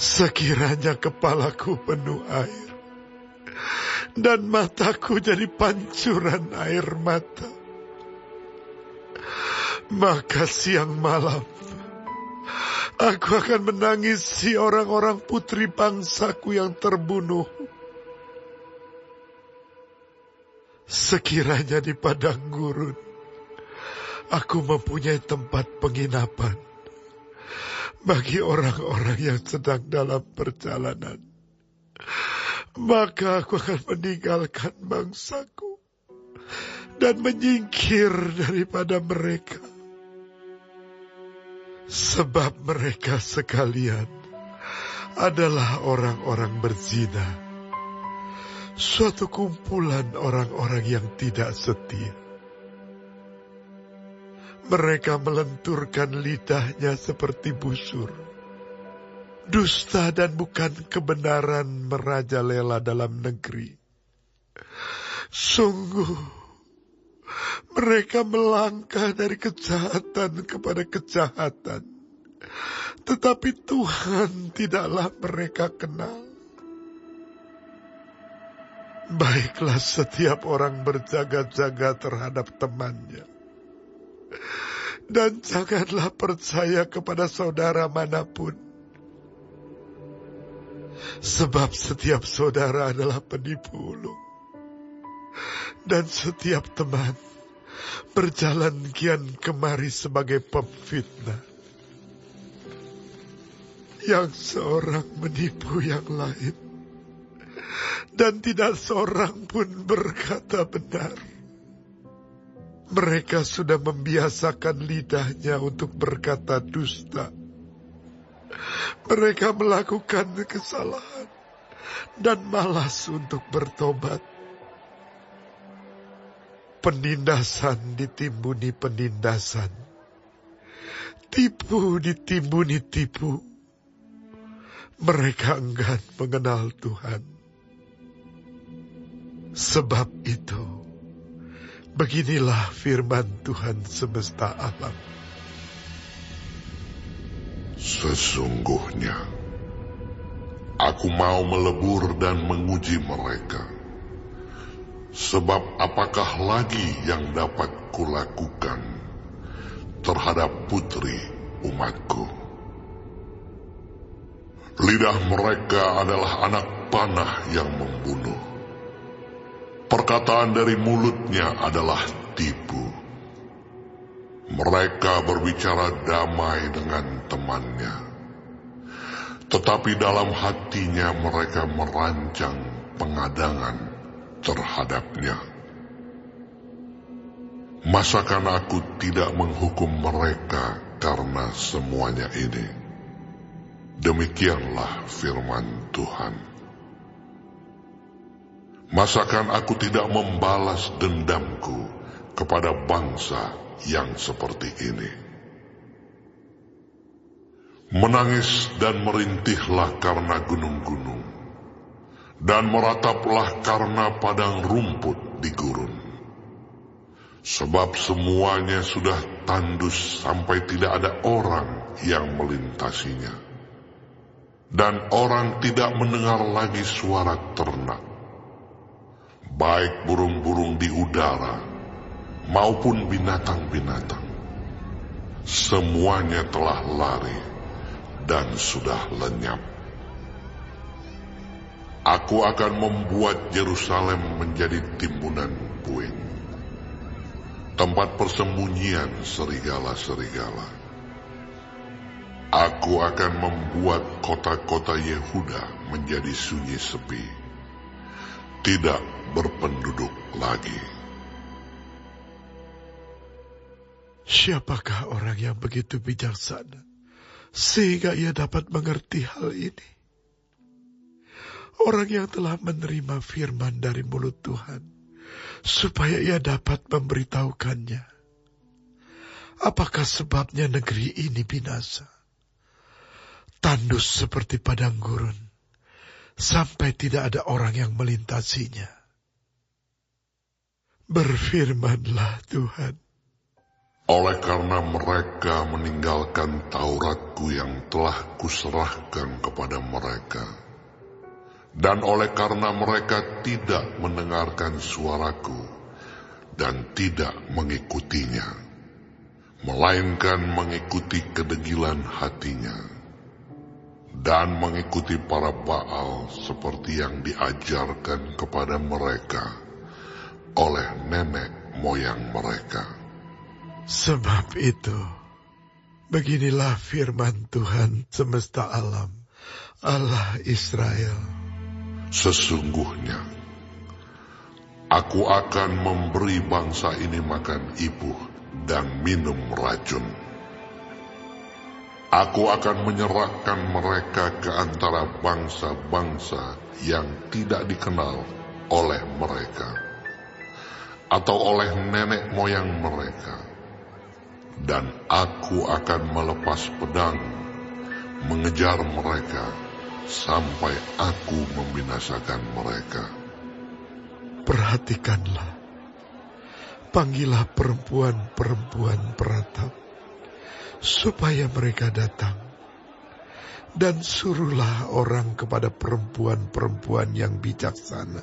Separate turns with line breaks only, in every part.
Sekiranya kepalaku penuh air, dan mataku jadi pancuran air mata, maka siang malam aku akan menangisi orang-orang putri bangsaku yang terbunuh. Sekiranya di padang gurun aku mempunyai tempat penginapan bagi orang-orang yang sedang dalam perjalanan, maka aku akan meninggalkan bangsaku dan menyingkir daripada mereka. Sebab mereka sekalian adalah orang-orang berzina, suatu kumpulan orang-orang yang tidak setia. Mereka melenturkan lidahnya seperti busur. Dusta dan bukan kebenaran merajalela dalam negeri. Sungguh, mereka melangkah dari kejahatan kepada kejahatan, tetapi Tuhan tidaklah mereka kenal. Baiklah setiap orang berjaga-jaga terhadap temannya, dan janganlah percaya kepada saudara manapun. Sebab setiap saudara adalah penipu ulung, dan setiap teman berjalan kian kemari sebagai pemfitnah. Yang seorang menipu yang lain, dan tidak seorang pun berkata benar. Mereka sudah membiasakan lidahnya untuk berkata dusta. Mereka melakukan kesalahan dan malas untuk bertobat. Penindasan ditimbuni penindasan, tipu ditimbuni tipu. Mereka enggan mengenal Tuhan. Sebab itu, beginilah firman Tuhan semesta alam.
Sesungguhnya, aku mau melebur dan menguji mereka. Sebab apakah lagi yang dapat kulakukan terhadap putri umatku? Lidah mereka adalah anak panah yang membunuh. Perkataan dari mulutnya adalah tipu. Mereka berbicara damai dengan temannya, tetapi dalam hatinya mereka merancang pengadangan terhadapnya. Masakan aku tidak menghukum mereka karena semuanya ini? Demikianlah firman Tuhan. Masakan aku tidak membalas dendamku kepada bangsa yang seperti ini? Menangis dan merintihlah karena gunung-gunung, dan merataplah karena padang rumput di gurun. Sebab semuanya sudah tandus sampai tidak ada orang yang melintasinya. Dan orang tidak mendengar lagi suara ternak. Baik burung-burung di udara maupun binatang-binatang, semuanya telah lari dan sudah lenyap. Aku akan membuat Yerusalem menjadi timbunan puing, tempat persembunyian serigala-serigala. Aku akan membuat kota-kota Yehuda menjadi sunyi sepi, tidak berpenduduk lagi.
Siapakah orang yang begitu bijaksana sehingga ia dapat mengerti hal ini? Orang yang telah menerima firman dari mulut Tuhan, supaya ia dapat memberitahukannya. Apakah sebabnya negeri ini binasa? Tandus seperti padang gurun, sampai tidak ada orang yang melintasinya. Berfirmanlah Tuhan,
Oleh karena mereka meninggalkan Tauratku yang telah kuserahkan kepada mereka, dan oleh karena mereka tidak mendengarkan suaraku dan tidak mengikutinya, melainkan mengikuti kedegilan hatinya, dan mengikuti para Baal seperti yang diajarkan kepada mereka oleh nenek moyang mereka.
Sebab itu, beginilah firman Tuhan semesta alam, Allah Israel.
Sesungguhnya, aku akan memberi bangsa ini makan ibuh dan minum racun. Aku akan menyerahkan mereka ke antara bangsa-bangsa yang tidak dikenal oleh mereka, atau oleh nenek moyang mereka. Dan aku akan melepas pedang, mengejar mereka, sampai aku membinasakan mereka.
Perhatikanlah, panggillah perempuan-perempuan peratap, supaya mereka datang. Dan suruhlah orang kepada perempuan-perempuan yang bijaksana,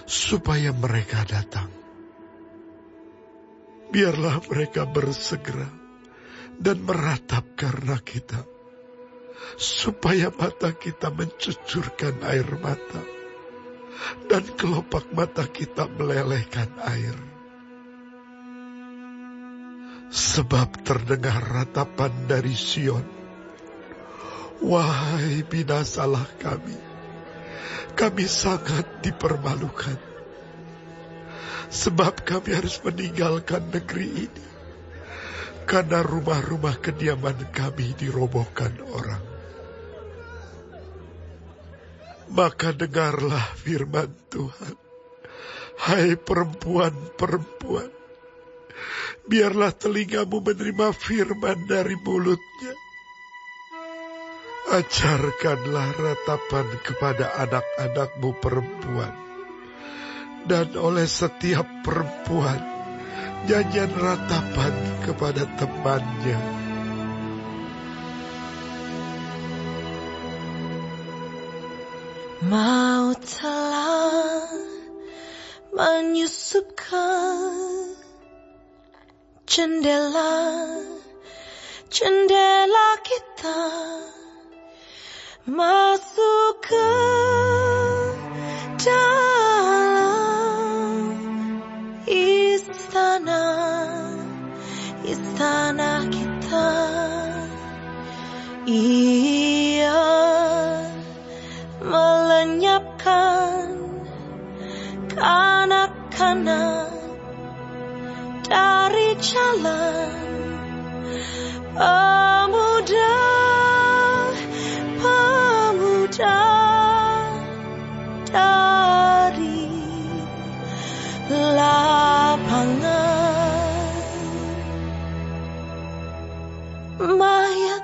supaya mereka datang. Biarlah mereka bersegera dan meratap karena kita, supaya mata kita mencucurkan air mata, dan kelopak mata kita melelehkan air. Sebab terdengar ratapan dari Sion, wahai binasalah kami sangat dipermalukan. Sebab kami harus meninggalkan negeri ini, karena rumah-rumah kediaman kami dirobohkan orang. Maka dengarlah firman Tuhan, hai perempuan-perempuan, biarlah telingamu menerima firman dari mulutnya. Ajarkanlah ratapan kepada anak-anakmu perempuan, dan oleh setiap perempuan nyanyian ratapan kepada temannya.
Maut telah menyusupkan jendela kita, masuk ke dalam istana kita. Ia melenyapkan kanak-kanak dari jalan, pemuda dari lapangan. Mayat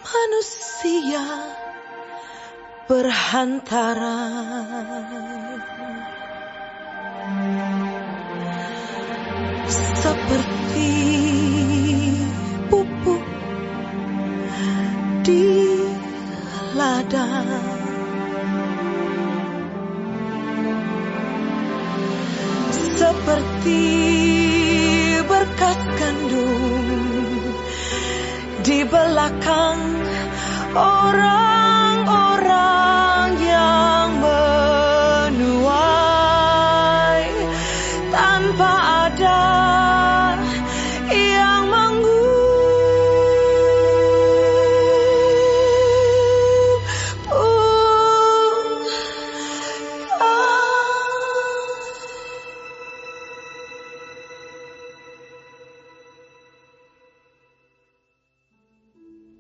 manusia berhantaran, seperti pupuk di ladang. Seperti berkas gandum di belakang orang-orang yang menuai, tanpa ada yang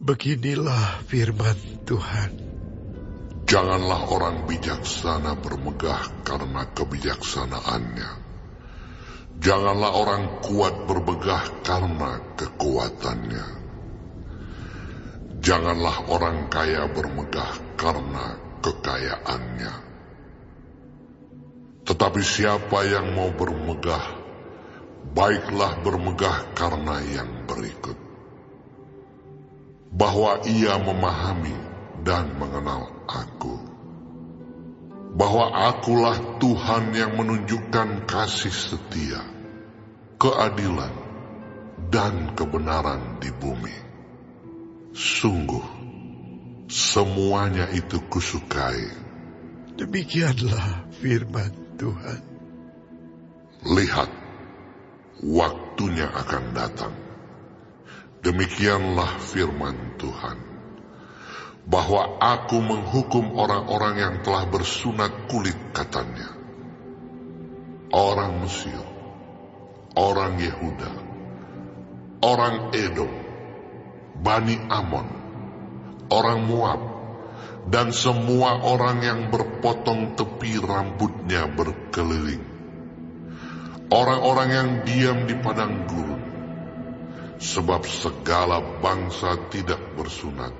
Beginilah firman Tuhan.
Janganlah orang bijaksana bermegah karena kebijaksanaannya. Janganlah orang kuat bermegah karena kekuatannya. Janganlah orang kaya bermegah karena kekayaannya. Tetapi siapa yang mau bermegah, baiklah bermegah karena yang berikut, bahwa ia memahami dan mengenal aku, bahwa akulah Tuhan yang menunjukkan kasih setia, keadilan, dan kebenaran di bumi. Sungguh, semuanya itu kusukai.
Demikianlah firman Tuhan.
Lihat, waktunya akan datang. Demikianlah firman Tuhan, bahwa aku menghukum orang-orang yang telah bersunat kulit, katanya, orang Mesir, orang Yehuda, orang Edom, Bani Amon, orang Moab, dan semua orang yang berpotong tepi rambutnya berkeliling, orang-orang yang diam di padang gurun, sebab segala bangsa tidak bersunat,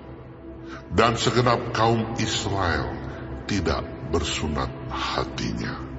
dan segenap kaum Israel tidak bersunat hatinya.